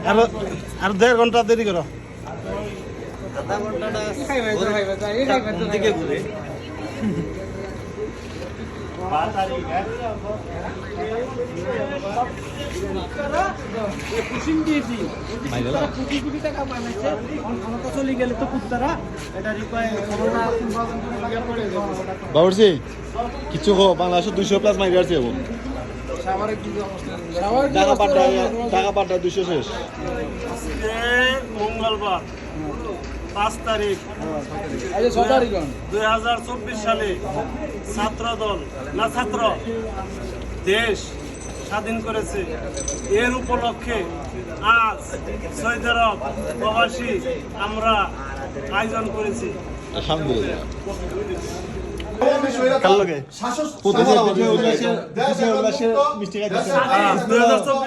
আর 1.5 ঘন্টা দেরি করো। আধা ঘন্টাটা দিকে ঘুরে বাবরসি কিছু হো বাংলাদেশে 200+ মাইল আসছে এখন টাকা পাঠা 200 শেষ মঙ্গলবার 5 তারিখ 2024 সালে ছাত্র দেশ স্বাধীন করেছে। এর উপলক্ষে আজ সৌদি আরব প্রবাসী আমরা আয়োজন করেছি। আলহামদুলিল্লাহ কাল লগে প্রথম মিষ্টি খাইতেছে 2024